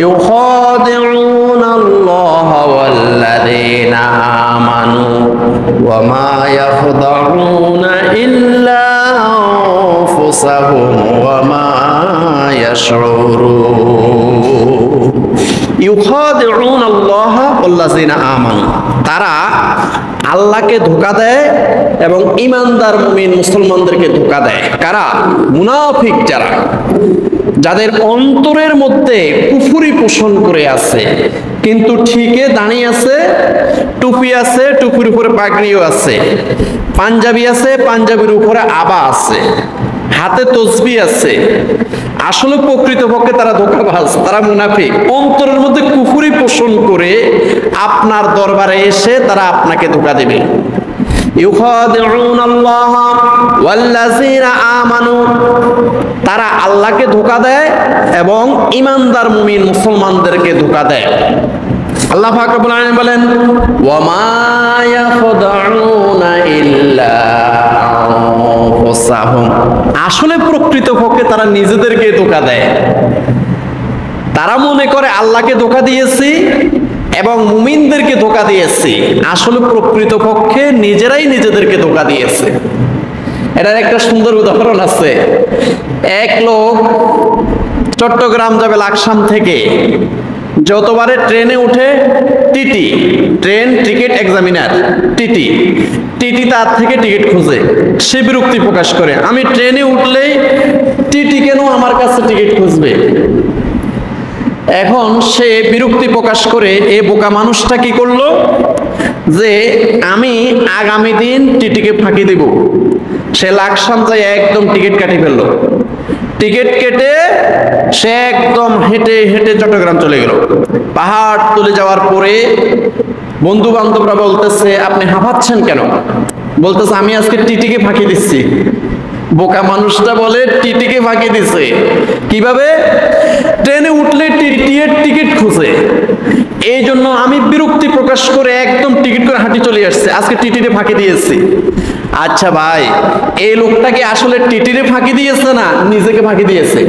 ইউখাদিউনাল্লাহ ওয়াল্লাযীনা আমানু ওয়া মা ইয়াখদাউনা ইল্লা আনফুসাহুম ওয়া মা ইয়াশউরুন। ইউখাদিউনাল্লাহ ওয়াল্লাযীনা আমানু, তারা আল্লাহকে ধোঁকা দেয় এবং ঈমানদার মুমিন মুসলমানদেরকে ধোঁকা দেয়। কারা? মুনাফিক যারা, যাদের অন্তরের মধ্যে কুফরি পোষণ করে আছে কিন্তু ঠিকই দাঁড়িয়ে আছে, টুপি আছে, টুপির উপরে পাগড়িও আছে, পাঞ্জাবি আছে, পাঞ্জাবির উপরে আবা আছে, হাতে তসবিহ আছে, আসলে প্রকৃতপক্ষে তারা ধোঁকাবাজ, তারা মুনাফিক। অন্তরের মধ্যে কুফরি পোষণ করে আপনার দরবারে এসে তারা আপনাকে ধোঁকা দেবে। ইউখাদিউনাল্লাহ ওয়াল্লাযীনা আমানু, তারা আল্লাহকে ধোঁকা দেয় এবং ঈমানদার মুমিন মুসলমানদেরকে ধোঁকা দেয়। আল্লাহ পাক রব্বুল আলামিন বলেন, ওয়া মা ইয়াখদাউনা ইল্লা আনফুসাহুম, আসলে প্রকৃতপক্ষে তারা নিজেদেরকে ধোঁকা দেয়। তারা মনে করে আল্লাহকে ধোঁকা দিয়েছি এবং মুমিনদেরকে ধোঁকা দিয়েছি, আসলে প্রকৃতপক্ষে নিজেরাই নিজেদেরকে ধোঁকা দিয়েছে। এটার একটা সুন্দর উদাহরণ আছে। এক লোক চট্টগ্রাম যাবে লাকসাম থেকে, যতবারে ট্রেনে উঠে TT, train ticket examiner, TT তার থেকে টিকিট খুঁজে, সে বিরক্তি প্রকাশ করে, আমি ট্রেনে উঠলেই টিটি কেন আমার কাছে টিকিট খুঁজবে। এখন সে বিরক্তি প্রকাশ করে এই বোকা মানুষটা কি করলো, যে আমি আগামী দিন টিটিকে ফাঁকি দিব। সে লাকসাম যায় একদম টিকিট কাটি ফেললো। টিকিট কেটে সে একদম হেঁটে হেঁটে চট্টগ্রাম চলে গেল। পাহাড় তুলে যাওয়ার পরে বন্ধু বান্ধবরা বলতেছে, আপনি হাঁপাচ্ছেন কেন? বলতেছে, আমি আজকে টিটিকে ফাঁকি দিচ্ছি। বোকা মানুষটা বলে টিটিকে ফাঁকি দিছে কিভাবে? ট্রেনে উঠলে টিটির টিকিট খুঁজে, এই জন্য আমি বিরক্তি প্রকাশ করে একদম টিকিট করে হাঁটি চলে আসছে, আজকে টিটিরে ফাঁকি দিয়েছি। আচ্ছা ভাই, এই লোকটাকে আসলে টিটিরে ফাঁকি দিয়েছে না নিজেকে ফাঁকি দিয়েছে?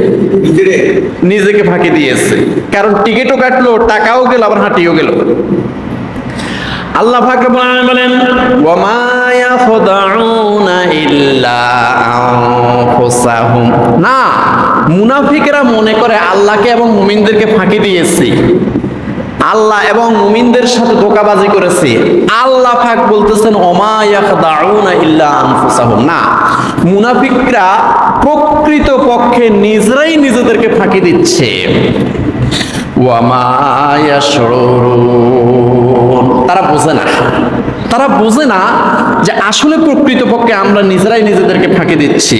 নিজেকে ফাঁকি দিয়েছে, কারণ টিকিটও কাটলো, টাকাও গেল, আবার হাঁটিও গেল। আল্লাহ পাক রব্বুল আলামিন বলেন, ওয়া মা ইয়াখদাউনা ইল্লা আনফুসাহুম, না, মুনাফিকরা মনে করে আল্লাহকে এবং মুমিনদেরকে ফাঁকি দিয়েছি, আল্লাহ এবং মুমিনদের সাথে ধোঁকাবাজি করেছি। আল্লাহ পাক বলতেছেন, ওয়া মা ইয়াখদাউনা ইল্লা আনফুসাহুম, না, মুনাফিকরা প্রকৃতপক্ষে নিজেরাই নিজেদেরকে ফাঁকি দিচ্ছে। ওয়া মা ইয়াশউরুন, তারা বোঝে না, তারা বোঝে না যে আসলে প্রকৃতপক্ষে আমরা নিজেরাই নিজেদেরকে ফাঁকি দিচ্ছি।